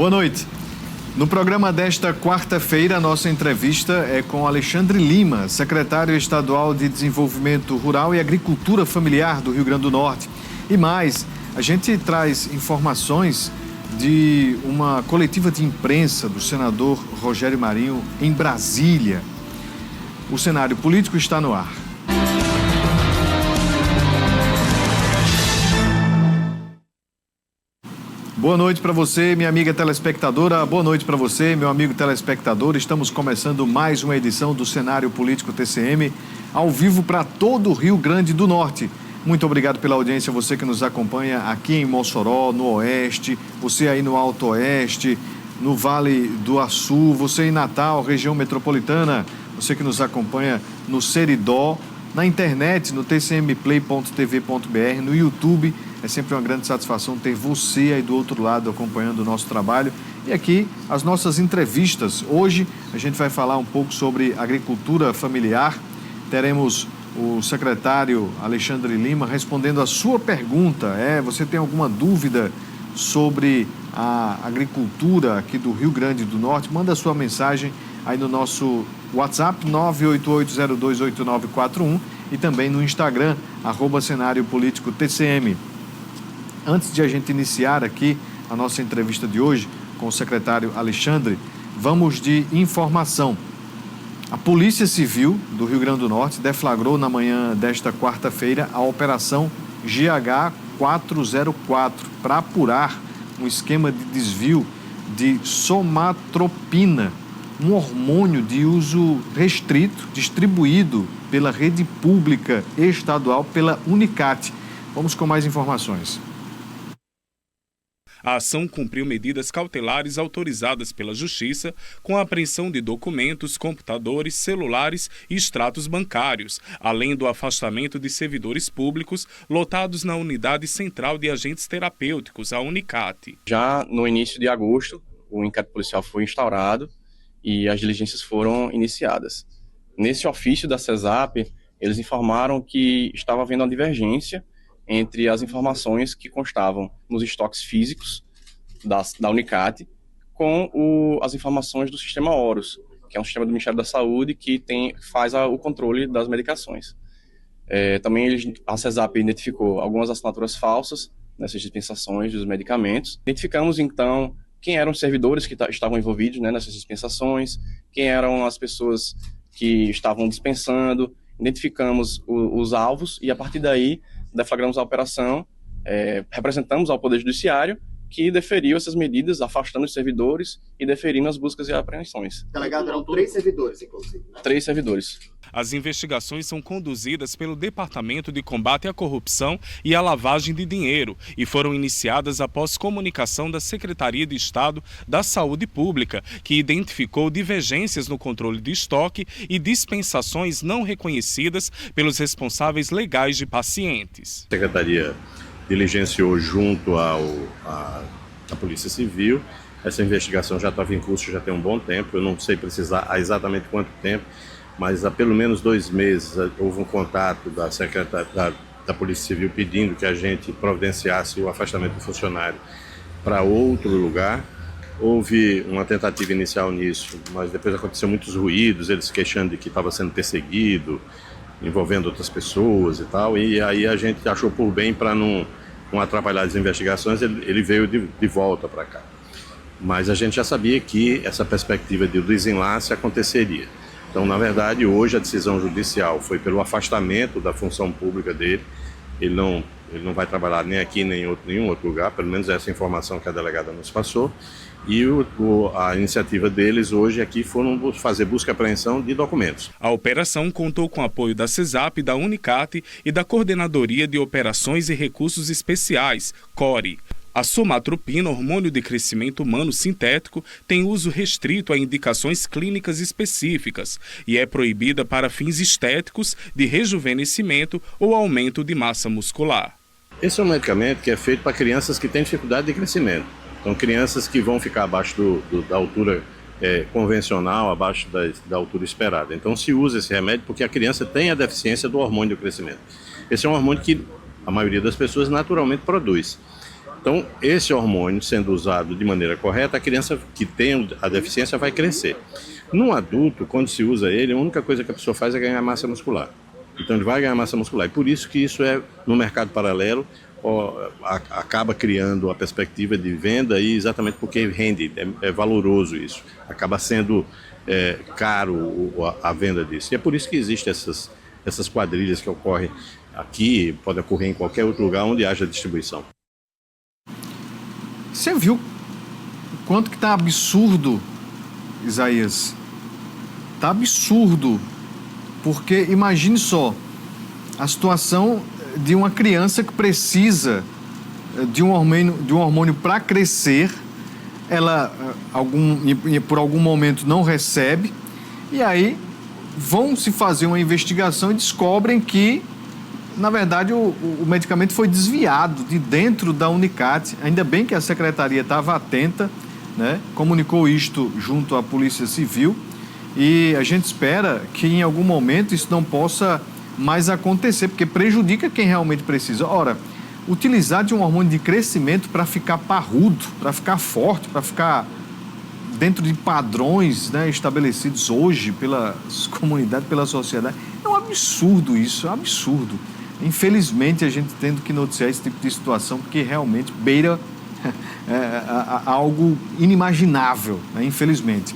Boa noite. No programa desta quarta-feira, a nossa entrevista é com Alexandre Lima, secretário estadual de Desenvolvimento Rural e Agricultura Familiar do Rio Grande do Norte. E mais, a gente traz informações de uma coletiva de imprensa do senador Rogério Marinho em Brasília. O cenário político está no ar. Boa noite para você, minha amiga telespectadora. Boa noite para você, meu amigo telespectador. Estamos começando mais uma edição do Cenário Político TCM, ao vivo para todo o Rio Grande do Norte. Muito obrigado pela audiência, você que nos acompanha aqui em Mossoró, no Oeste, você aí no Alto Oeste, no Vale do Açu, você em Natal, região metropolitana, você que nos acompanha no Seridó, na internet, no tcmplay.tv.br, no YouTube. É sempre uma grande satisfação ter você aí do outro lado acompanhando o nosso trabalho. E aqui as nossas entrevistas. Hoje a gente vai falar um pouco sobre agricultura familiar. Teremos o secretário Alexandre Lima respondendo a sua pergunta. Você tem alguma dúvida sobre a agricultura aqui do Rio Grande do Norte? Manda a sua mensagem aí no nosso WhatsApp 988028941 e também no Instagram, @Cenário Político TCM. Antes de a gente iniciar aqui a nossa entrevista de hoje com o secretário Alexandre, vamos de informação. A Polícia Civil do Rio Grande do Norte deflagrou na manhã desta quarta-feira a Operação GH404 para apurar um esquema de desvio de somatropina, um hormônio de uso restrito distribuído pela rede pública estadual pela Unicate. Vamos com mais informações. A ação cumpriu medidas cautelares autorizadas pela Justiça com a apreensão de documentos, computadores, celulares e extratos bancários, além do afastamento de servidores públicos lotados na Unidade Central de Agentes Terapêuticos, a Unicate. Já no início de agosto, o inquérito policial foi instaurado e as diligências foram iniciadas. Nesse ofício da CESAP, eles informaram que estava havendo uma divergência entre as informações que constavam nos estoques físicos da Unicate com as informações do sistema Horus, que é um sistema do Ministério da Saúde que faz o controle das medicações. Também a CESAP identificou algumas assinaturas falsas nessas dispensações dos medicamentos. Identificamos, então, quem eram os servidores que estavam envolvidos, nessas dispensações, quem eram as pessoas que estavam dispensando, identificamos os alvos e, a partir daí, deflagramos a operação, representamos ao Poder Judiciário, que deferiu essas medidas, afastando os servidores e deferindo as buscas e apreensões. Delegado, eram 3 servidores, inclusive, né? 3 servidores. As investigações são conduzidas pelo Departamento de Combate à Corrupção e à Lavagem de Dinheiro e foram iniciadas após comunicação da Secretaria de Estado da Saúde Pública, que identificou divergências no controle de estoque e dispensações não reconhecidas pelos responsáveis legais de pacientes. A Secretaria diligenciou junto à Polícia Civil. Essa investigação já estava em curso já tem um bom tempo, eu não sei precisar exatamente quanto tempo, mas há pelo menos 2 meses houve um contato da Secretaria da Polícia Civil pedindo que a gente providenciasse o afastamento do funcionário para outro lugar. Houve uma tentativa inicial nisso, mas depois aconteceu muitos ruídos, eles queixando de que estava sendo perseguido, envolvendo outras pessoas e tal, e aí a gente achou por bem para não atrapalhar as investigações, ele veio de volta para cá. Mas a gente já sabia que essa perspectiva de desenlace aconteceria. Então, na verdade, hoje a decisão judicial foi pelo afastamento da função pública dele. Ele não vai trabalhar nem aqui nem em nenhum outro lugar, pelo menos essa informação que a delegada nos passou. E a iniciativa deles hoje aqui foram fazer busca e apreensão de documentos. A operação contou com apoio da CESAP, da Unicate e da Coordenadoria de Operações e Recursos Especiais, CORE. A somatropina, hormônio de crescimento humano sintético, tem uso restrito a indicações clínicas específicas e é proibida para fins estéticos, de rejuvenescimento ou aumento de massa muscular. Esse é um medicamento que é feito para crianças que têm dificuldade de crescimento. Então, crianças que vão ficar abaixo da altura convencional, abaixo da altura esperada. Então, se usa esse remédio porque a criança tem a deficiência do hormônio do crescimento. Esse é um hormônio que a maioria das pessoas naturalmente produz. Então, esse hormônio sendo usado de maneira correta, a criança que tem a deficiência vai crescer. No adulto, quando se usa ele, a única coisa que a pessoa faz é ganhar massa muscular. Então, ele vai ganhar massa muscular. E por isso que isso é, no mercado paralelo, acaba criando a perspectiva de venda, e exatamente porque rende, é valoroso isso. Acaba sendo caro a venda disso. E é por isso que existem essas quadrilhas que ocorrem aqui, pode ocorrer em qualquer outro lugar onde haja distribuição. Você viu o quanto que está absurdo, Isaías? Está absurdo, porque imagine só a situação de uma criança que precisa de um hormônio para crescer, ela por algum momento não recebe, e aí vão se fazer uma investigação e descobrem que, na verdade, o medicamento foi desviado de dentro da Unicat. Ainda bem que a secretaria estava atenta, né? Comunicou isto junto à Polícia Civil, e a gente espera que em algum momento isso não possa mais acontecer, porque prejudica quem realmente precisa. Ora, utilizar de um hormônio de crescimento para ficar parrudo, para ficar forte, para ficar dentro de padrões, né, estabelecidos hoje pelas comunidades, pela sociedade, é um absurdo isso, é um absurdo. Infelizmente, a gente tendo que noticiar esse tipo de situação, porque realmente beira algo inimaginável, né, infelizmente.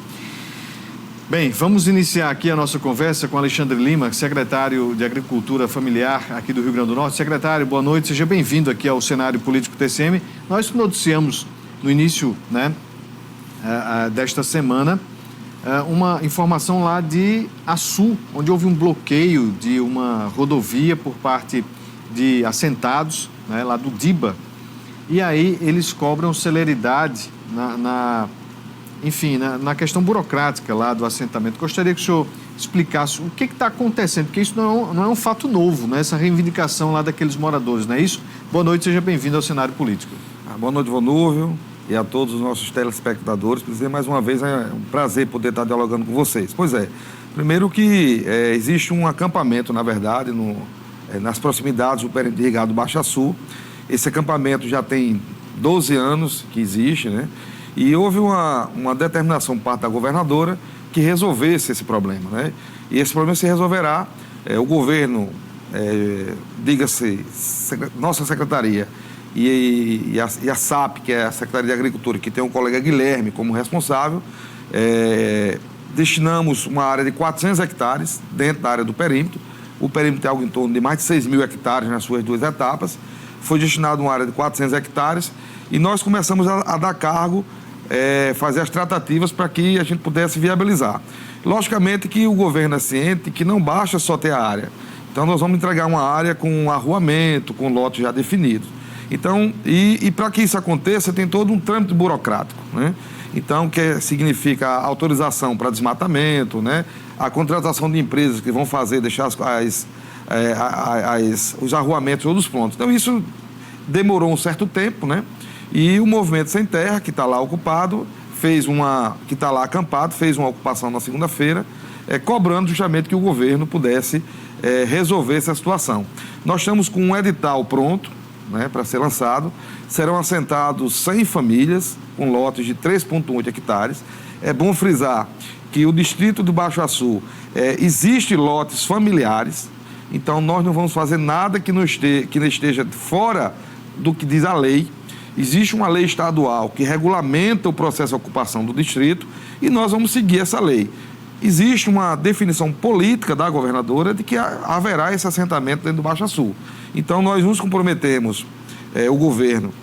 Bem, vamos iniciar aqui a nossa conversa com Alexandre Lima, secretário de Agricultura Familiar aqui do Rio Grande do Norte. Secretário, boa noite, seja bem-vindo aqui ao Cenário Político TCM. Nós noticiamos no início, né, desta semana uma informação lá de Açu, onde houve um bloqueio de uma rodovia por parte de assentados, né, lá do DIBA, e aí eles cobram celeridade na questão burocrática lá do assentamento. Gostaria que o senhor explicasse o que está acontecendo, porque isso não é um fato novo, né? Essa reivindicação lá daqueles moradores, não é isso? Boa noite, seja bem-vindo ao Cenário Político. Boa noite, Vonúvio, e a todos os nossos telespectadores. Para dizer mais uma vez, é um prazer poder estar dialogando com vocês. Pois é, primeiro que existe um acampamento, na verdade, nas proximidades do perímetro irrigado Baixo Açu. Esse acampamento já tem 12 anos que existe, né? E houve uma determinação por parte da governadora que resolvesse esse problema, né? E esse problema se resolverá. O governo, diga-se, nossa secretaria e a SAP, que é a Secretaria de Agricultura, que tem o colega Guilherme como responsável, destinamos uma área de 400 hectares dentro da área do perímetro. O perímetro tem algo em torno de mais de 6.000 hectares nas suas duas etapas. Foi destinado uma área de 400 hectares e nós começamos a dar cargo, fazer as tratativas para que a gente pudesse viabilizar. Logicamente que o governo é ciente que não basta só ter a área. Então, nós vamos entregar uma área com arruamento, com lotes já definidos. Então, e para que isso aconteça, tem todo um trâmite burocrático, né? Então, que significa a autorização para desmatamento, né? A contratação de empresas que vão fazer, deixar os arruamentos todos prontos. Então, isso demorou um certo tempo, né? E o Movimento Sem Terra, que está lá ocupado, que está lá acampado, fez uma ocupação na segunda-feira, cobrando justamente que o governo pudesse resolver essa situação. Nós estamos com um edital pronto, né, para ser lançado. Serão assentados 100 famílias, com lotes de 3,8 hectares. É bom frisar que o distrito do Baixo Açu existe lotes familiares, então nós não vamos fazer nada que não esteja fora do que diz a lei. Existe uma lei estadual que regulamenta o processo de ocupação do distrito e nós vamos seguir essa lei. Existe uma definição política da governadora de que haverá esse assentamento dentro do Baixo Açu. Então, nós nos comprometemos, o governo.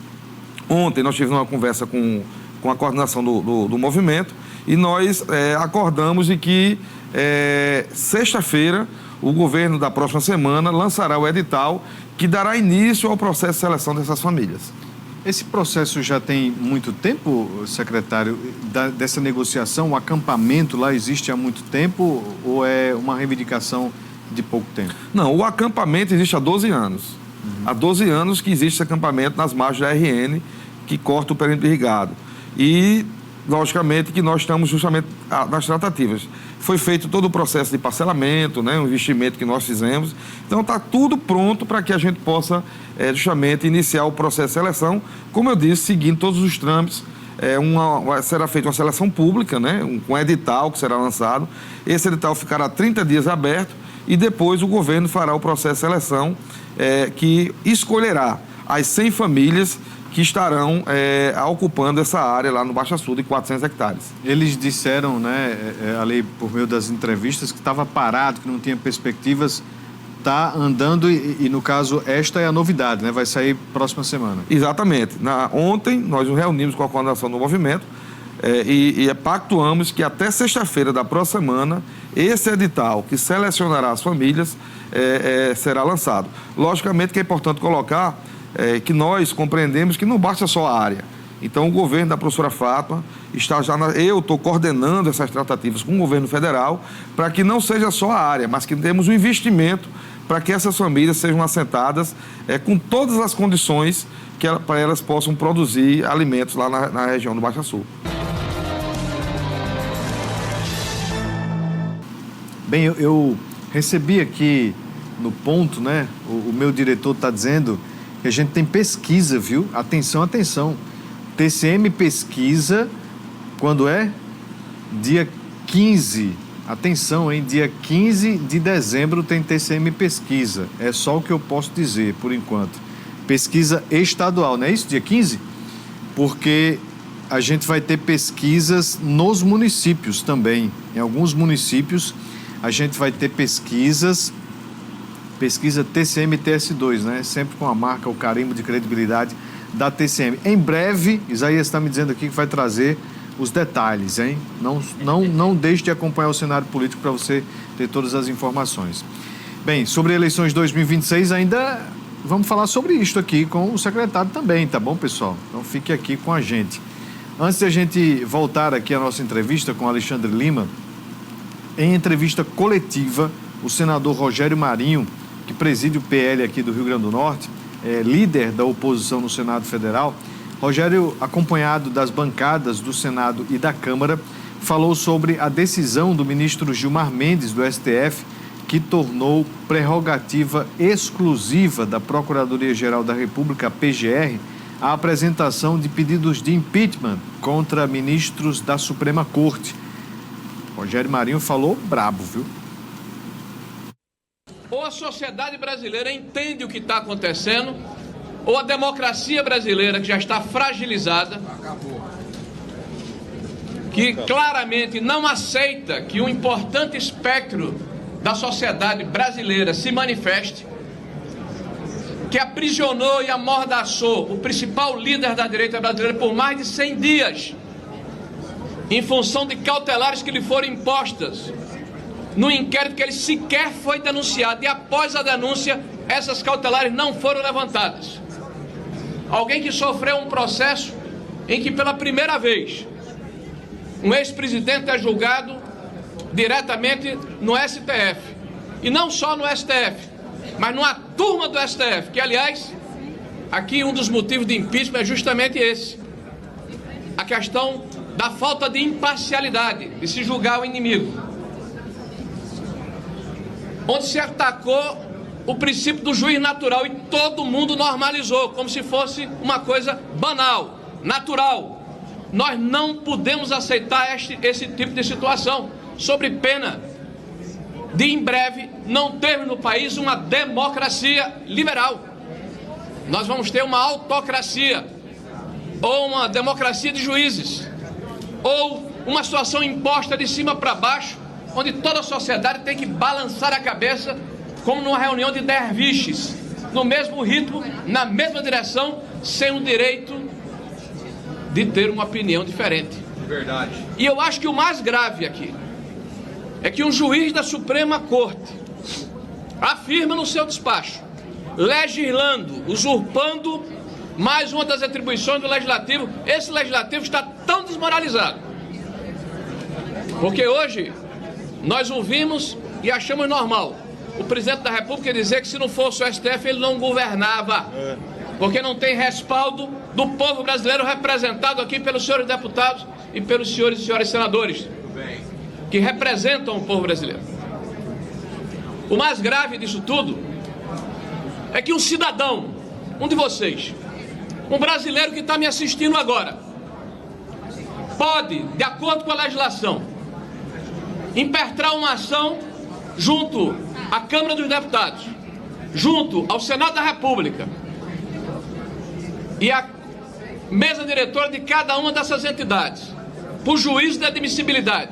Ontem nós tivemos uma conversa com a coordenação do movimento e nós acordamos de que sexta-feira o governo da próxima semana lançará o edital que dará início ao processo de seleção dessas famílias. Esse processo já tem muito tempo, secretário, dessa negociação? O acampamento lá existe há muito tempo ou é uma reivindicação de pouco tempo? Não, o acampamento existe há 12 anos. Há 12 anos que existe esse acampamento nas margens da RN, que corta o perímetro irrigado. E logicamente que nós estamos justamente nas tratativas. Foi feito todo o processo de parcelamento, né, um investimento que nós fizemos. Então está tudo pronto para que a gente possa justamente iniciar o processo de seleção, como eu disse, seguindo todos os trâmites. Será feita uma seleção pública, né, um edital que será lançado. Esse edital ficará 30 dias aberto e depois o governo fará o processo de seleção que escolherá as 100 famílias que estarão ocupando essa área lá no Baixa Sul de 400 hectares. Eles disseram, né, ali por meio das entrevistas, que estava parado, que não tinha perspectivas. Está andando e, no caso, esta é a novidade, né? Vai sair próxima semana. Exatamente. Ontem, nós nos reunimos com a coordenação do movimento e pactuamos que até sexta-feira da próxima semana, esse edital que selecionará as famílias será lançado. Logicamente que é importante colocar que nós compreendemos que não basta só a área. Então, o governo da professora Fátima está eu estou coordenando essas tratativas com o governo federal para que não seja só a área, mas que temos um investimento para que essas famílias sejam assentadas com todas as condições para elas possam produzir alimentos lá na região do Baixa Sul. Bem, eu recebi aqui no ponto, né? O meu diretor está dizendo que a gente tem pesquisa, viu? Atenção, atenção. TCM pesquisa, quando é? Dia 15. Atenção, hein? Dia 15 de dezembro tem TCM pesquisa. É só o que eu posso dizer, por enquanto. Pesquisa estadual, não é isso? Dia 15? Porque a gente vai ter pesquisas nos municípios também. Em alguns municípios a gente vai ter pesquisa TCM TS2, né? Sempre com a marca, o carimbo de credibilidade da TCM. Em breve, Isaías está me dizendo aqui que vai trazer os detalhes, hein? Não deixe de acompanhar o cenário político para você ter todas as informações. Bem, sobre eleições de 2026 ainda vamos falar sobre isto aqui com o secretário também, tá bom, pessoal? Então fique aqui com a gente. Antes de a gente voltar aqui à nossa entrevista com Alexandre Lima, em entrevista coletiva, o senador Rogério Marinho, que preside o PL aqui do Rio Grande do Norte, líder da oposição no Senado Federal, Rogério, acompanhado das bancadas do Senado e da Câmara, falou sobre a decisão do ministro Gilmar Mendes, do STF, que tornou prerrogativa exclusiva da Procuradoria-Geral da República, PGR, a apresentação de pedidos de impeachment contra ministros da Suprema Corte. Rogério Marinho falou brabo, viu? Ou a sociedade brasileira entende o que está acontecendo, ou a democracia brasileira, que já está fragilizada, que claramente não aceita que um importante espectro da sociedade brasileira se manifeste, que aprisionou e amordaçou o principal líder da direita brasileira por mais de 100 dias, em função de cautelares que lhe foram impostas, no inquérito que ele sequer foi denunciado, e após a denúncia, essas cautelares não foram levantadas. Alguém que sofreu um processo em que, pela primeira vez, um ex-presidente é julgado diretamente no STF. E não só no STF, mas numa turma do STF, que, aliás, aqui um dos motivos de impeachment é justamente esse. A questão da falta de imparcialidade, de se julgar o inimigo. Onde se atacou o princípio do juiz natural e todo mundo normalizou, como se fosse uma coisa banal, natural. Nós não podemos aceitar esse tipo de situação, sob pena de, em breve, não termos no país uma democracia liberal. Nós vamos ter uma autocracia, ou uma democracia de juízes, ou uma situação imposta de cima para baixo, onde toda a sociedade tem que balançar a cabeça como numa reunião de derviches, no mesmo ritmo, na mesma direção, sem o direito de ter uma opinião diferente. Verdade. E eu acho que o mais grave aqui é que um juiz da Suprema Corte afirma no seu despacho, legislando, usurpando mais uma das atribuições do Legislativo. Esse Legislativo está tão desmoralizado, porque hoje nós ouvimos e achamos normal o presidente da República dizer que se não fosse o STF ele não governava, porque não tem respaldo do povo brasileiro representado aqui pelos senhores deputados e pelos senhores e senhoras senadores, que representam o povo brasileiro. O mais grave disso tudo é que um cidadão, um de vocês, um brasileiro que está me assistindo agora, pode, de acordo com a legislação, impertrar uma ação junto à Câmara dos Deputados, junto ao Senado da República e à mesa diretora de cada uma dessas entidades, por juízo de admissibilidade.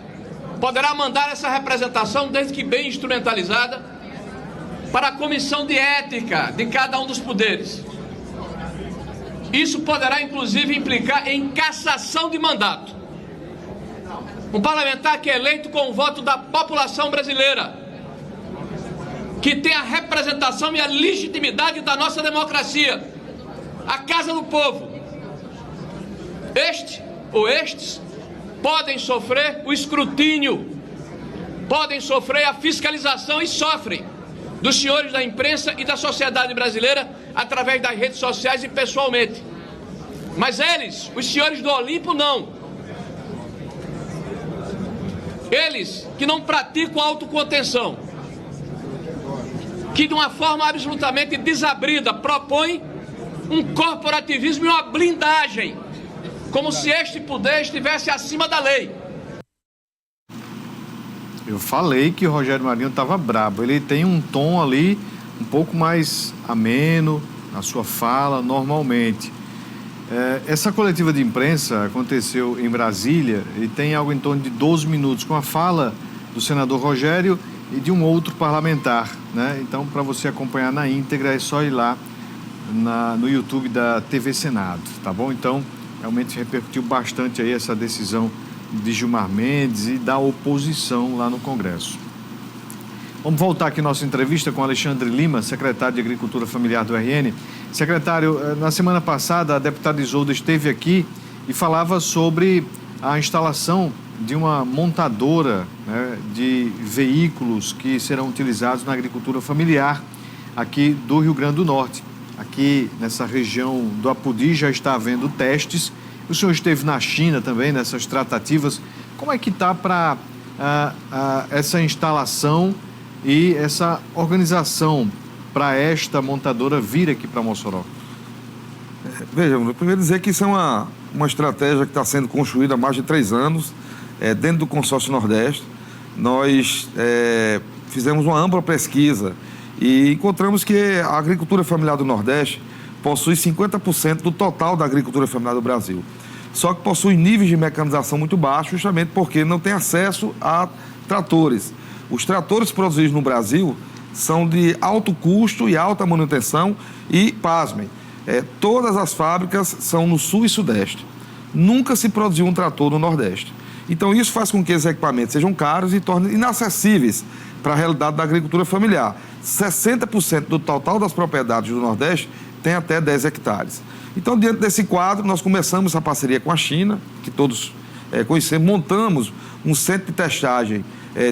Poderá mandar essa representação, desde que bem instrumentalizada, para a comissão de ética de cada um dos poderes. Isso poderá, inclusive, implicar em cassação de mandato. Um parlamentar que é eleito com o voto da população brasileira, que tem a representação e a legitimidade da nossa democracia, a Casa do Povo. Este ou estes podem sofrer o escrutínio, podem sofrer a fiscalização e sofrem dos senhores da imprensa e da sociedade brasileira através das redes sociais e pessoalmente. Mas eles, os senhores do Olimpo, não. Eles que não praticam autocontenção, que de uma forma absolutamente desabrida propõem um corporativismo e uma blindagem, como se este poder estivesse acima da lei. Eu falei que o Rogério Marinho estava brabo. Ele tem um tom ali um pouco mais ameno na sua fala, normalmente. Essa coletiva de imprensa aconteceu em Brasília e tem algo em torno de 12 minutos, com a fala do senador Rogério e de um outro parlamentar, né? Então, para você acompanhar na íntegra, é só ir lá no YouTube da TV Senado, tá bom? Então, realmente repercutiu bastante aí essa decisão de Gilmar Mendes e da oposição lá no Congresso. Vamos voltar aqui nossa entrevista com Alexandre Lima, secretário de Agricultura Familiar do RN. Secretário, na semana passada a deputada Isolda esteve aqui e falava sobre a instalação de uma montadora, né, de veículos que serão utilizados na agricultura familiar aqui do Rio Grande do Norte. Aqui nessa região do Apodi já está havendo testes. O senhor esteve na China também, nessas tratativas. Como é que está para essa instalação e essa organização para esta montadora vir aqui para Mossoró? Veja, primeiro dizer que isso é uma estratégia que está sendo construída há mais de 3 anos, dentro do Consórcio Nordeste. Nós fizemos uma ampla pesquisa e encontramos que a agricultura familiar do Nordeste possui 50% do total da agricultura familiar do Brasil. Só que possui níveis de mecanização muito baixos, justamente porque não tem acesso a tratores. Os tratores produzidos no Brasil são de alto custo e alta manutenção e, pasmem, todas as fábricas são no Sul e Sudeste. Nunca se produziu um trator no Nordeste. Então, isso faz com que esses equipamentos sejam caros e tornem inacessíveis para a realidade da agricultura familiar. 60% do total das propriedades do Nordeste tem até 10 hectares. Então, diante desse quadro, nós começamos essa parceria com a China, que todos conhecemos, montamos um centro de testagem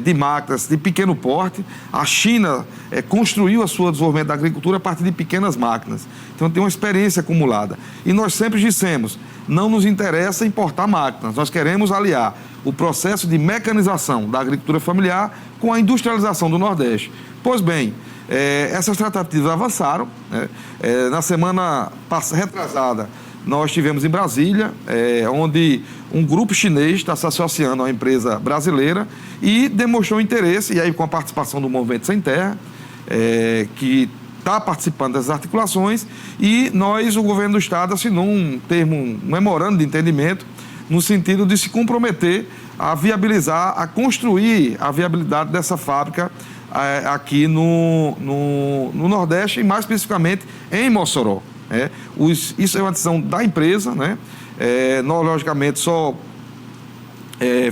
de máquinas de pequeno porte. A China construiu o seu desenvolvimento da agricultura a partir de pequenas máquinas. Então, tem uma experiência acumulada. E nós sempre dissemos, não nos interessa importar máquinas, nós queremos aliar o processo de mecanização da agricultura familiar com a industrialização do Nordeste. Pois bem, essas tratativas avançaram, né? Na semana retrasada, nós estivemos em Brasília, onde um grupo chinês está se associando a uma empresa brasileira e demonstrou interesse, e aí com a participação do Movimento Sem Terra, que está participando dessas articulações, e o governo do Estado, assinou um memorando de entendimento, no sentido de se comprometer a viabilizar, a construir a viabilidade dessa fábrica aqui no Nordeste, e mais especificamente em Mossoró. Isso é uma decisão da empresa, né? Nós, logicamente, só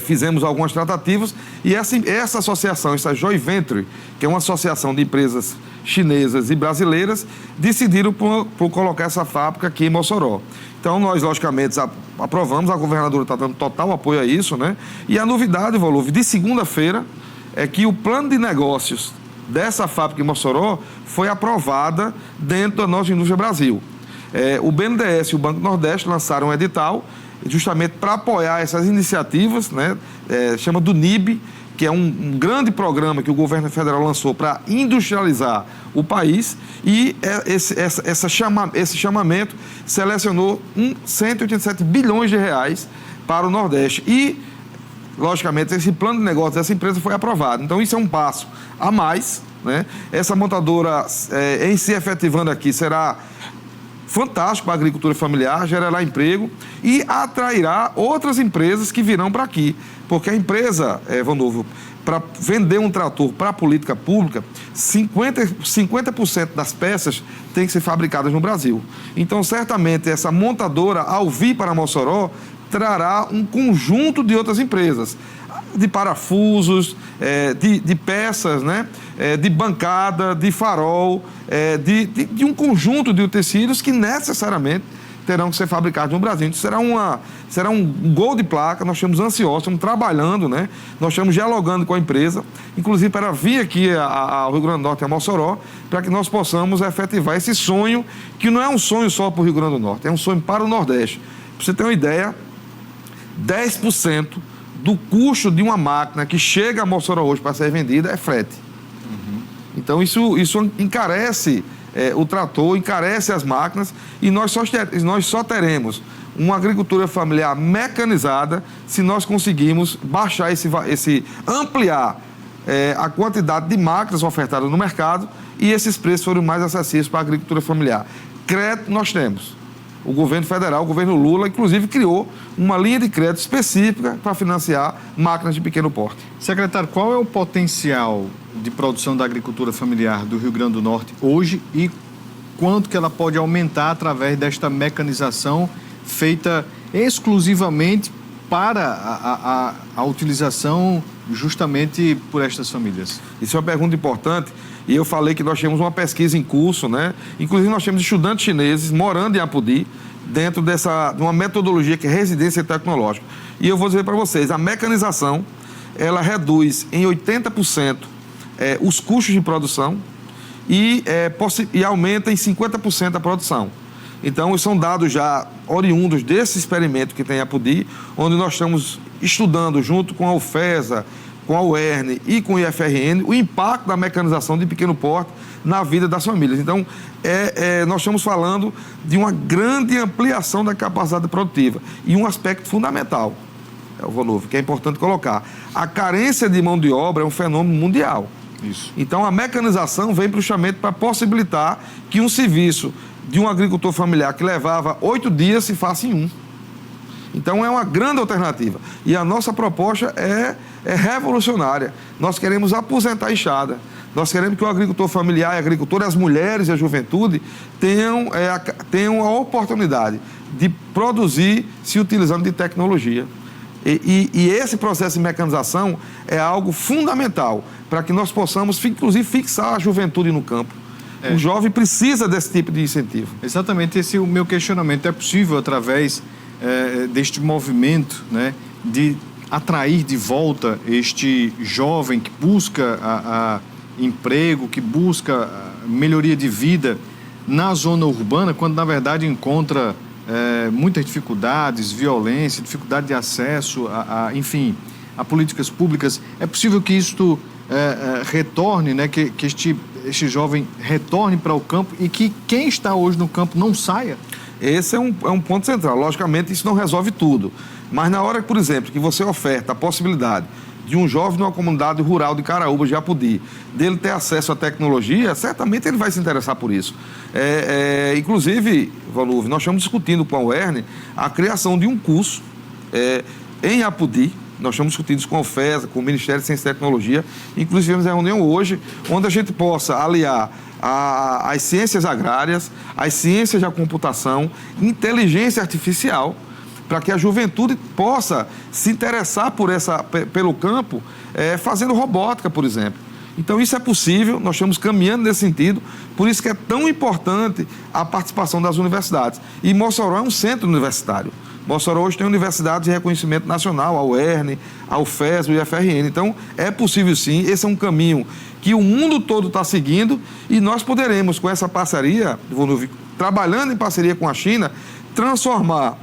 fizemos algumas tratativas, e essa associação, essa Joint Venture, que é uma associação de empresas chinesas e brasileiras, decidiram por colocar essa fábrica aqui em Mossoró. Então, nós, logicamente, aprovamos, a governadora está dando total apoio a isso, né? E a novidade, Volúvio, de segunda-feira, é que o plano de negócios dessa fábrica em Mossoró foi aprovada dentro da nossa Indústria Brasil. O BNDES e o Banco Nordeste lançaram um edital justamente para apoiar essas iniciativas, né? Chama do NIB, que é um grande programa que o governo federal lançou para industrializar o país, e esse chamamento selecionou 187 bilhões de reais para o Nordeste. E, logicamente, esse plano de negócio dessa empresa foi aprovado. Então, isso é um passo a mais, né? Essa montadora, em se efetivando aqui, será fantástico para a agricultura familiar, gerará emprego e atrairá outras empresas que virão para aqui. Porque a empresa, Vanúvio, para vender um trator para a política pública, 50% das peças têm que ser fabricadas no Brasil. Então, certamente, essa montadora, ao vir para Mossoró, trará um conjunto de outras empresas, de parafusos, de peças, né? De bancada, de farol, de um conjunto de utensílios que necessariamente terão que ser fabricados no Brasil. Então, será um gol de placa. Nós estamos ansiosos, estamos trabalhando, né? Nós estamos dialogando com a empresa, inclusive para vir aqui ao Rio Grande do Norte, a Mossoró, para que nós possamos efetivar esse sonho, que não é um sonho só para o Rio Grande do Norte, é um sonho para o Nordeste. Para você ter uma ideia, 10% do custo de uma máquina que chega a Mossoró hoje para ser vendida é frete. Então, isso encarece o trator, encarece as máquinas, e nós só teremos uma agricultura familiar mecanizada se nós conseguirmos baixar ampliar a quantidade de máquinas ofertadas no mercado e esses preços forem mais acessíveis para a agricultura familiar. Crédito nós temos. O governo federal, o governo Lula, inclusive, criou uma linha de crédito específica para financiar máquinas de pequeno porte. Secretário, qual é o potencial de produção da agricultura familiar do Rio Grande do Norte hoje e quanto que ela pode aumentar através desta mecanização feita exclusivamente para a utilização justamente por estas famílias? Isso é uma pergunta importante, e eu falei que nós temos uma pesquisa em curso, né? Inclusive nós temos estudantes chineses morando em Apodi, dentro de uma metodologia que é residência tecnológica. E eu vou dizer para vocês, a mecanização, ela reduz em 80% os custos de produção e aumenta em 50% a produção. Então, são dados já oriundos desse experimento que tem em Apodi, onde nós estamos estudando, junto com a UFESA, com a UERN e com o IFRN, o impacto da mecanização de pequeno porte na vida das famílias. Então, nós estamos falando de uma grande ampliação da capacidade produtiva. E um aspecto fundamental, Vanúvio, que é importante colocar: a carência de mão de obra é um fenômeno mundial. Isso. Então, a mecanização vem justamente para possibilitar que um serviço de um agricultor familiar que levava 8 dias se faça em 1. Então, é uma grande alternativa. E a nossa proposta é revolucionária. Nós queremos aposentar a enxada. Nós queremos que o agricultor familiar e a agricultora, as mulheres e a juventude tenham a oportunidade de produzir se utilizando de tecnologia. E esse processo de mecanização é algo fundamental para que nós possamos, inclusive, fixar a juventude no campo. O jovem precisa desse tipo de incentivo. Exatamente, esse é o meu questionamento. É possível, através deste movimento, né, de atrair de volta este jovem que busca emprego, que busca melhoria de vida na zona urbana, quando, na verdade, encontra muitas dificuldades, violência, dificuldade de acesso enfim, a políticas públicas? É possível que isto retorne, né, que este jovem retorne para o campo e que quem está hoje no campo não saia? Esse é um ponto central. Logicamente, isso não resolve tudo. Mas na hora, por exemplo, que você oferta a possibilidade de um jovem numa comunidade rural de Caraúba, de Apodi, dele ter acesso à tecnologia, certamente ele vai se interessar por isso. Inclusive, Vanúvio, nós estamos discutindo com a UERN a criação de um curso em Apodi. Nós estamos discutindo isso com a UFESA, com o Ministério de Ciência e Tecnologia. Inclusive, tivemos uma reunião hoje, onde a gente possa aliar as ciências agrárias, as ciências da computação, inteligência artificial, para que a juventude possa se interessar pelo campo, fazendo robótica, por exemplo. Então, isso é possível, nós estamos caminhando nesse sentido, por isso que é tão importante a participação das universidades. E Mossoró é um centro universitário. Mossoró hoje tem universidades de reconhecimento nacional, a UERN, a UFES, o IFRN. Então, é possível sim, esse é um caminho que o mundo todo está seguindo, e nós poderemos, com essa parceria, trabalhando em parceria com a China, transformar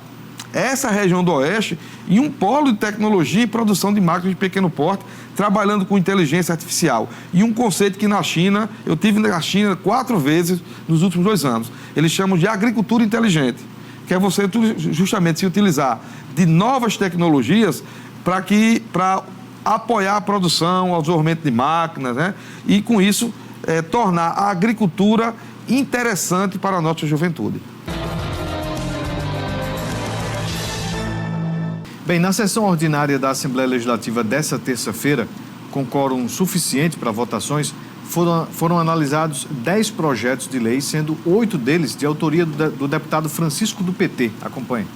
essa região do Oeste em um polo de tecnologia e produção de máquinas de pequeno porte, trabalhando com inteligência artificial. E um conceito que na China, eu tive na China 4 vezes nos últimos 2 anos, eles chamam de agricultura inteligente, que é você justamente se utilizar de novas tecnologias para apoiar a produção, o desenvolvimento de máquinas, né? E com isso tornar a agricultura interessante para a nossa juventude. Bem, na sessão ordinária da Assembleia Legislativa desta terça-feira, com quórum suficiente para votações, foram analisados 10 projetos de lei, sendo 8 deles de autoria do deputado Francisco do PT. Acompanhe.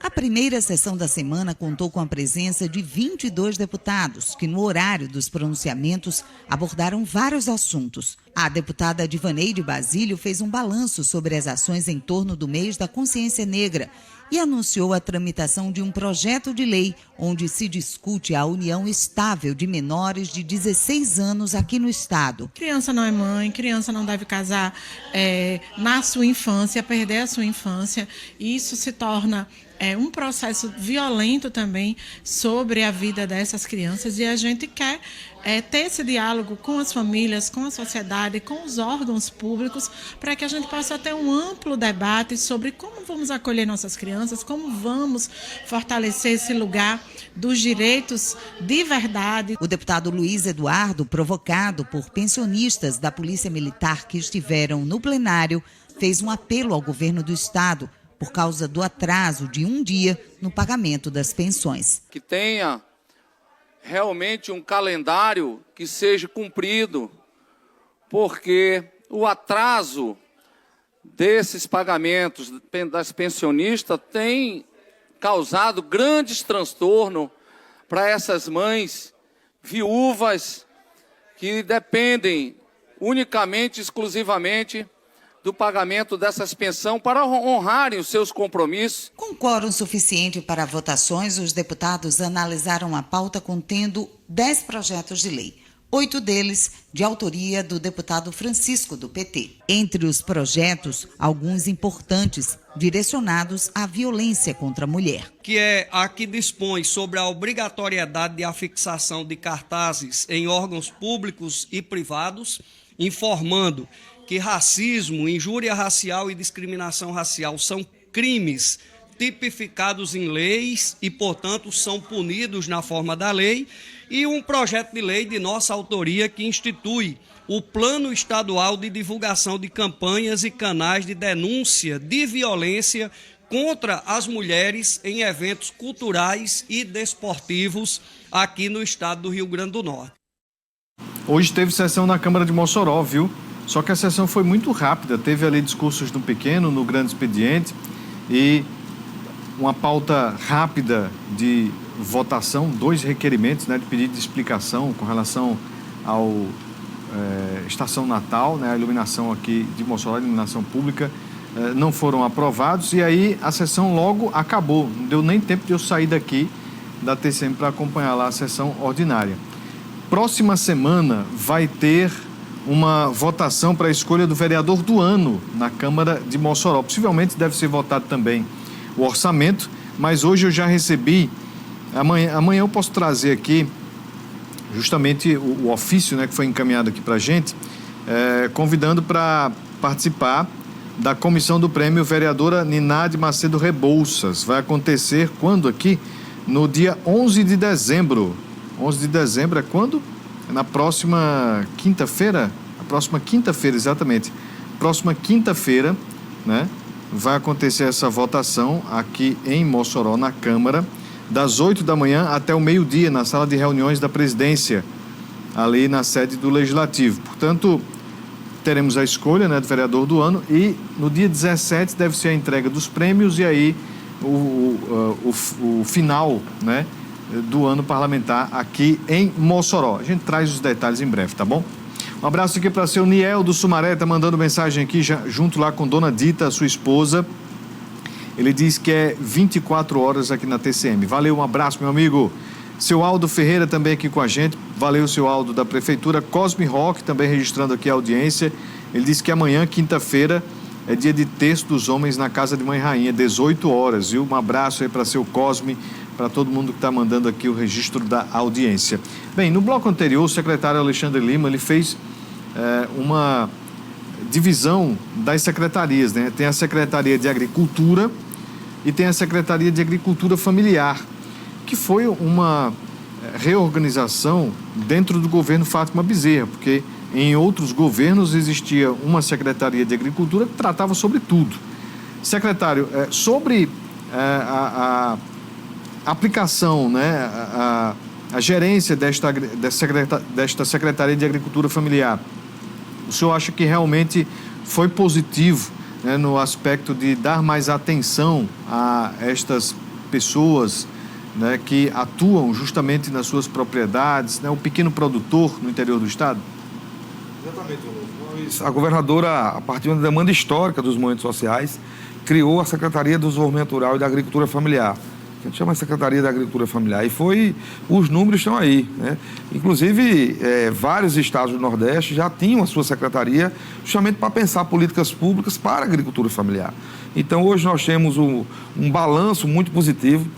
A primeira sessão da semana contou com a presença de 22 deputados, que no horário dos pronunciamentos abordaram vários assuntos. A deputada Divaneide Basílio fez um balanço sobre as ações em torno do mês da consciência negra e anunciou a tramitação de um projeto de lei onde se discute a união estável de menores de 16 anos aqui no estado. Criança não é mãe, criança não deve casar na sua infância, perder a sua infância, e isso se torna um processo violento também sobre a vida dessas crianças, e a gente quer ter esse diálogo com as famílias, com a sociedade, com os órgãos públicos, para que a gente possa ter um amplo debate sobre como vamos acolher nossas crianças, como vamos fortalecer esse lugar dos direitos de verdade. O deputado Luiz Eduardo, provocado por pensionistas da Polícia Militar que estiveram no plenário, fez um apelo ao governo do estado por causa do atraso de um dia no pagamento das pensões. Que tenha realmente um calendário que seja cumprido, porque o atraso desses pagamentos das pensionistas tem causado grandes transtornos para essas mães viúvas que dependem unicamente, exclusivamente do pagamento dessas pensões para honrarem os seus compromissos. Com quórum suficiente para votações, os deputados analisaram a pauta contendo 10 projetos de lei, 8 deles de autoria do deputado Francisco do PT. Entre os projetos, alguns importantes, direcionados à violência contra a mulher. Que é a que dispõe sobre a obrigatoriedade de afixação de cartazes em órgãos públicos e privados, informando que racismo, injúria racial e discriminação racial são crimes tipificados em leis e, portanto, são punidos na forma da lei, e um projeto de lei de nossa autoria que institui o Plano Estadual de Divulgação de Campanhas e Canais de Denúncia de Violência contra as mulheres em eventos culturais e desportivos aqui no estado do Rio Grande do Norte. Hoje teve sessão na Câmara de Mossoró, viu? Só que a sessão foi muito rápida, teve ali discursos no pequeno, no grande expediente e uma pauta rápida de votação, 2 requerimentos, né, de pedido de explicação com relação ao Estação Natal, né, a iluminação aqui de Mossoró, a iluminação pública, não foram aprovados e aí a sessão logo acabou, não deu nem tempo de eu sair daqui da TCM para acompanhar lá a sessão ordinária. Próxima semana vai ter uma votação para a escolha do vereador do ano na Câmara de Mossoró. Possivelmente deve ser votado também o orçamento, mas hoje eu já recebi, amanhã eu posso trazer aqui justamente o ofício, né, que foi encaminhado aqui para a gente, convidando para participar da comissão do prêmio vereadora Ninade Macedo Rebouças. Vai acontecer quando aqui? No dia 11 de dezembro. 11 de dezembro é quando? Na próxima quinta-feira? A próxima quinta-feira, exatamente. Próxima quinta-feira, né? Vai acontecer essa votação aqui em Mossoró, na Câmara, das 8 da manhã até o meio-dia, na sala de reuniões da presidência, ali na sede do Legislativo. Portanto, teremos a escolha, né, do vereador do ano e no dia 17 deve ser a entrega dos prêmios e aí o final, né, do ano parlamentar aqui em Mossoró. A gente traz os detalhes em breve, tá bom? Um abraço aqui para o seu Niel do Sumaré, tá mandando mensagem aqui junto lá com Dona Dita, sua esposa. Ele diz que é 24 horas aqui na TCM. Valeu, um abraço, meu amigo. Seu Aldo Ferreira também aqui com a gente. Valeu, seu Aldo da Prefeitura. Cosme Roque também registrando aqui a audiência. Ele disse que amanhã, quinta-feira, é dia de Terço dos Homens na Casa de Mãe Rainha, 18 horas, viu? Um abraço aí para seu Cosme, para todo mundo que está mandando aqui o registro da audiência. Bem, no bloco anterior, o secretário Alexandre Lima, ele fez uma divisão das secretarias, né? Tem a Secretaria de Agricultura e tem a Secretaria de Agricultura Familiar, que foi uma reorganização dentro do governo Fátima Bezerra, porque em outros governos existia uma Secretaria de Agricultura que tratava sobre tudo. Secretário, sobre a aplicação, né, a gerência desta Secretaria de Agricultura Familiar, o senhor acha que realmente foi positivo, né, no aspecto de dar mais atenção a estas pessoas, né, que atuam justamente nas suas propriedades, né, o pequeno produtor no interior do estado? Exatamente. A governadora, a partir de uma demanda histórica dos movimentos sociais, criou a Secretaria do Desenvolvimento Rural e da Agricultura Familiar, que a gente chama de Secretaria da Agricultura Familiar, e os números estão aí, né? Inclusive, vários estados do Nordeste já tinham a sua secretaria justamente para pensar políticas públicas para a agricultura familiar. Então, hoje nós temos um balanço muito positivo.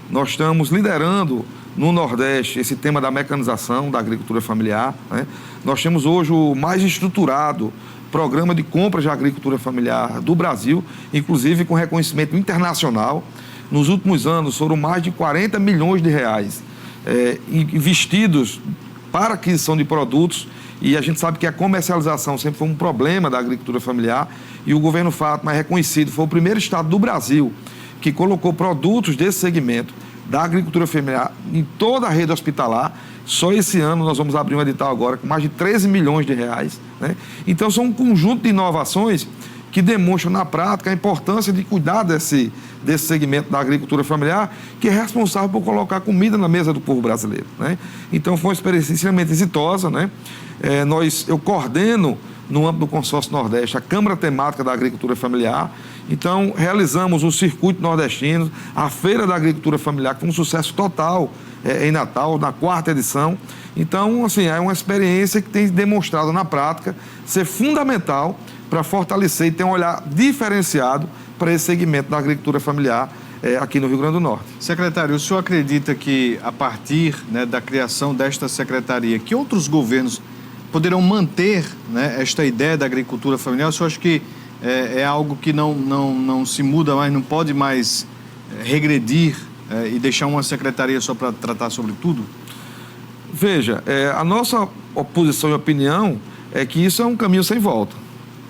Nós estamos liderando no Nordeste esse tema da mecanização da agricultura familiar, né? Nós temos hoje o mais estruturado programa de compras de agricultura familiar do Brasil, inclusive com reconhecimento internacional. Nos últimos anos foram mais de 40 milhões de reais investidos para aquisição de produtos, e a gente sabe que a comercialização sempre foi um problema da agricultura familiar, e o governo Fátima é reconhecido, foi o primeiro estado do Brasil que colocou produtos desse segmento da agricultura familiar em toda a rede hospitalar. Só esse ano nós vamos abrir um edital agora com mais de 13 milhões de reais, né? Então são um conjunto de inovações que demonstram na prática a importância de cuidar desse segmento da agricultura familiar, que é responsável por colocar comida na mesa do povo brasileiro, né? Então foi uma experiência extremamente exitosa, né? Eu coordeno, no âmbito do Consórcio Nordeste, a Câmara Temática da Agricultura Familiar. Então, realizamos o Circuito Nordestino, a Feira da Agricultura Familiar, que foi um sucesso total em Natal, na 4ª edição. Então, assim, é uma experiência que tem demonstrado na prática ser fundamental para fortalecer e ter um olhar diferenciado para esse segmento da agricultura familiar aqui no Rio Grande do Norte. Secretário, o senhor acredita que, a partir, né, da criação desta secretaria, que outros governos poderão manter, né, esta ideia da agricultura familiar? O senhor acha que é algo que não se muda mais, não pode mais regredir e deixar uma secretaria só para tratar sobre tudo? Veja, a nossa posição e opinião é que isso é um caminho sem volta.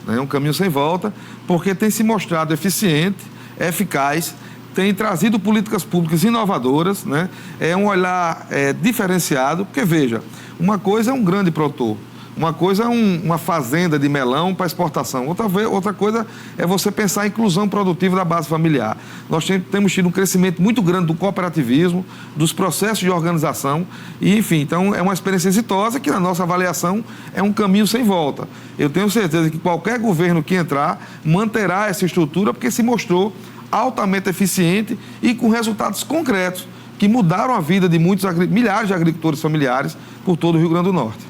É um caminho sem volta, porque tem se mostrado eficiente, eficaz, tem trazido políticas públicas inovadoras, né? É um olhar diferenciado, porque, veja, uma coisa é um grande produtor, uma coisa é uma fazenda de melão para exportação, outra coisa é você pensar a inclusão produtiva da base familiar. Nós temos tido um crescimento muito grande do cooperativismo, dos processos de organização, e, enfim, então é uma experiência exitosa que, na nossa avaliação, é um caminho sem volta. Eu tenho certeza que qualquer governo que entrar manterá essa estrutura, porque se mostrou altamente eficiente e com resultados concretos que mudaram a vida de milhares de agricultores familiares por todo o Rio Grande do Norte.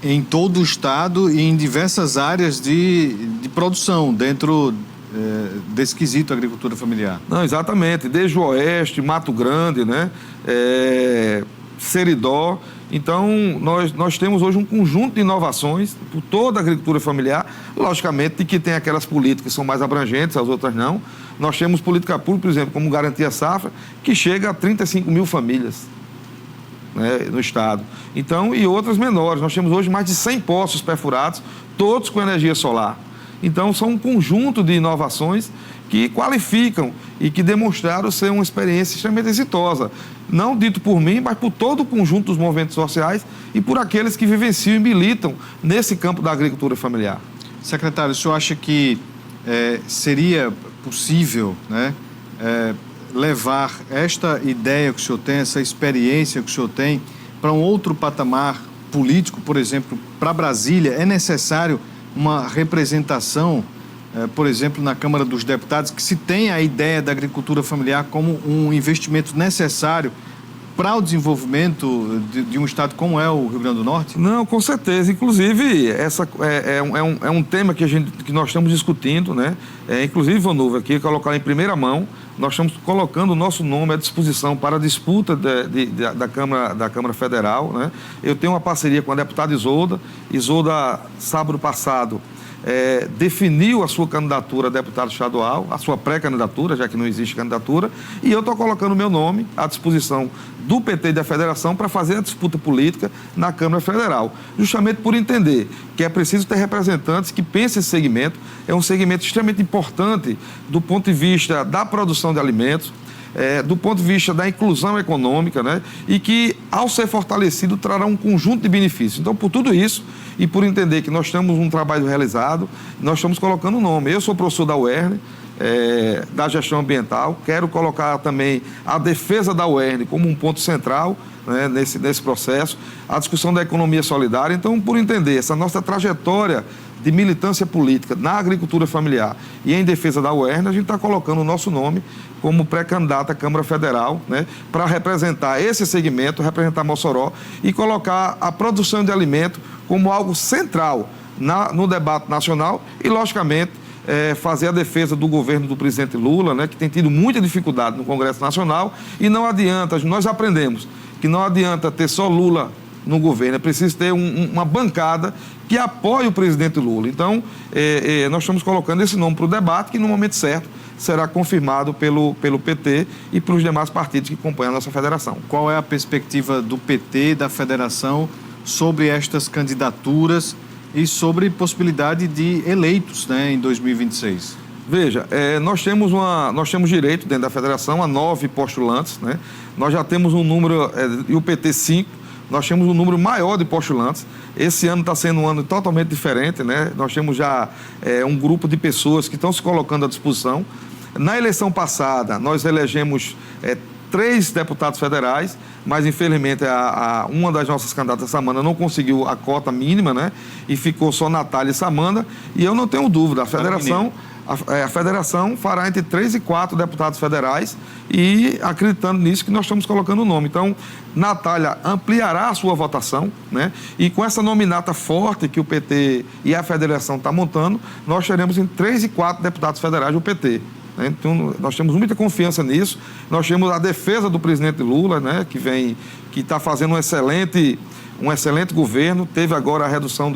Em todo o estado e em diversas áreas de produção dentro desse quesito agricultura familiar. Não, exatamente, desde o Oeste, Mato Grande, né? Seridó. Então, nós temos hoje um conjunto de inovações por toda a agricultura familiar, logicamente que tem aquelas políticas que são mais abrangentes, as outras não. Nós temos política pública, por exemplo, como Garantia Safra, que chega a 35 mil famílias, né, no estado. Então, e outras menores. Nós temos hoje mais de 100 poços perfurados, todos com energia solar. Então, são um conjunto de inovações que qualificam e que demonstraram ser uma experiência extremamente exitosa. Não dito por mim, mas por todo o conjunto dos movimentos sociais e por aqueles que vivenciam e militam nesse campo da agricultura familiar. Secretário, o senhor acha que seria possível, né, levar esta ideia que o senhor tem, essa experiência que o senhor tem, para um outro patamar político, por exemplo, para Brasília? É necessário uma representação, por exemplo, na Câmara dos Deputados, que se tenha a ideia da agricultura familiar como um investimento necessário para o desenvolvimento de um estado como é o Rio Grande do Norte? Não, com certeza. Inclusive, essa é um tema que nós estamos discutindo, né? Inclusive, Vanuva, aqui, colocar em primeira mão, nós estamos colocando o nosso nome à disposição para a disputa da Câmara Federal, né? Eu tenho uma parceria com a deputada Isolda. Isolda, sábado passado, definiu a sua candidatura a deputado estadual, a sua pré-candidatura, já que não existe candidatura, e eu estou colocando o meu nome à disposição do PT e da Federação para fazer a disputa política na Câmara Federal, justamente por entender que é preciso ter representantes que pensem esse segmento. É um segmento extremamente importante do ponto de vista da produção de alimentos, do ponto de vista da inclusão econômica, né? E que, ao ser fortalecido, trará um conjunto de benefícios. Então, por tudo isso, e por entender que nós temos um trabalho realizado, nós estamos colocando o nome. Eu sou professor da UERN, da gestão ambiental, quero colocar também a defesa da UERN como um ponto central, né, nesse processo, a discussão da economia solidária. Então, por entender essa nossa trajetória de militância política na agricultura familiar e em defesa da UERN, a gente está colocando o nosso nome como pré-candidato à Câmara Federal, né, para representar esse segmento, representar Mossoró e colocar a produção de alimento como algo central no debate nacional e, logicamente, fazer a defesa do governo do presidente Lula, né, que tem tido muita dificuldade no Congresso Nacional, e não adianta, nós aprendemos que não adianta ter só Lula no governo, é preciso ter uma bancada que apoie o presidente Lula. Então, nós estamos colocando esse nome para o debate, que no momento certo será confirmado pelo PT e pelos demais partidos que compõem a nossa federação. Qual é a perspectiva do PT e da federação sobre estas candidaturas e sobre possibilidade de eleitos, né, em 2026? Veja, nós temos direito dentro da federação a 9 postulantes, né? Nós já temos um número, e o PT 5, nós temos um número maior de postulantes. Esse ano está sendo um ano totalmente diferente, né? Nós temos já um grupo de pessoas que estão se colocando à disposição. Na eleição passada, nós elegemos 3 deputados federais, mas infelizmente uma das nossas candidatas, Samanda, não conseguiu a cota mínima, né? E ficou só Natália e Samanda. E eu não tenho dúvida, a federação fará entre 3 e 4 deputados federais, e acreditando nisso que nós estamos colocando o nome. Então, Natália ampliará a sua votação, né? E com essa nominata forte que o PT e a federação estão montando, nós teremos entre 3 e 4 deputados federais do PT. Então, nós temos muita confiança nisso. Nós temos a defesa do presidente Lula, né, que está fazendo um excelente governo. Teve agora a redução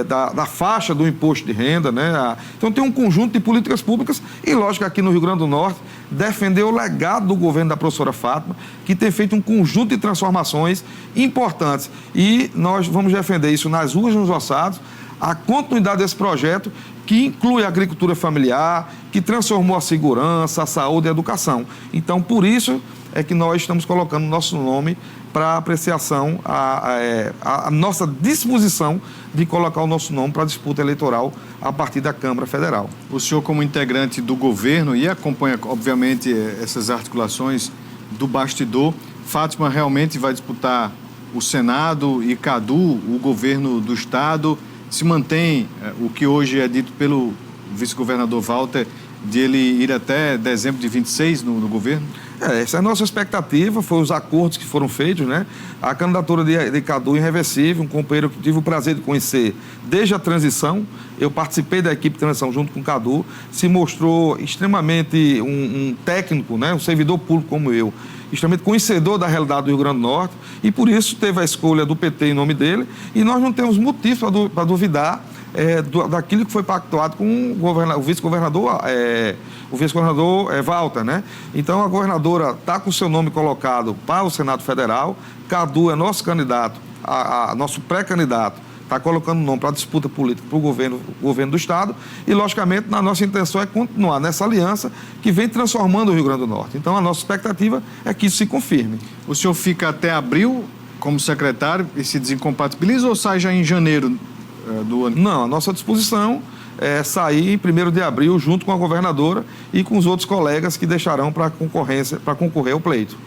da faixa do imposto de renda, né? Então, tem um conjunto de políticas públicas e, lógico, aqui no Rio Grande do Norte, defender o legado do governo da professora Fátima, que tem feito um conjunto de transformações importantes. E nós vamos defender isso nas ruas, nos ossados, a continuidade desse projeto, que inclui a agricultura familiar, que transformou a segurança, a saúde e a educação. Então, por isso é que nós estamos colocando o nosso nome para apreciação, a nossa disposição de colocar o nosso nome para a disputa eleitoral a partir da Câmara Federal. O senhor, como integrante do governo, e acompanha, obviamente, essas articulações do bastidor, Fátima realmente vai disputar o Senado e Cadu, o governo do Estado. Se mantém o que hoje é dito pelo vice-governador Walter, de ele ir até dezembro de 26 no governo? Essa é a nossa expectativa, foi os acordos que foram feitos, né? A candidatura de Cadu irreversível, um companheiro que tive o prazer de conhecer desde a transição. Eu participei da equipe de transição junto com o Cadu, se mostrou extremamente um técnico, né? Um servidor público como eu, extremamente conhecedor da realidade do Rio Grande do Norte, e por isso teve a escolha do PT em nome dele, e nós não temos motivo para duvidar daquilo que foi pactuado com o vice-governador Walter, né? Então, a governadora está com o seu nome colocado para o Senado Federal. Cadu é nosso candidato, nosso pré-candidato, está colocando o nome para a disputa política para o governo do Estado, e, logicamente, a nossa intenção é continuar nessa aliança que vem transformando o Rio Grande do Norte. Então, a nossa expectativa é que isso se confirme. O senhor fica até abril como secretário e se desincompatibiliza, ou sai já em janeiro do ano? Não, a nossa disposição é sair em 1º de abril, junto com a governadora e com os outros colegas que deixarão para concorrer ao pleito.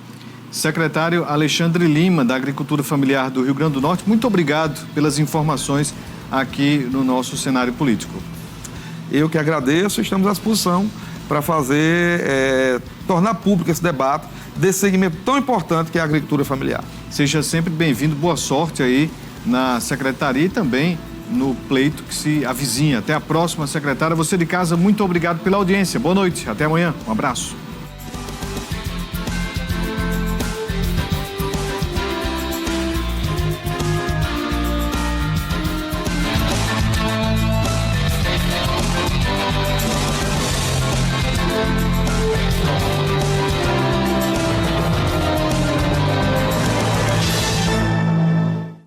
Secretário Alexandre Lima, da Agricultura Familiar do Rio Grande do Norte, muito obrigado pelas informações aqui no nosso cenário político. Eu que agradeço, estamos à disposição para tornar público esse debate desse segmento tão importante que é a agricultura familiar. Seja sempre bem-vindo, boa sorte aí na secretaria e também no pleito que se avizinha. Até a próxima, secretária. Você de casa, muito obrigado pela audiência. Boa noite, até amanhã. Um abraço.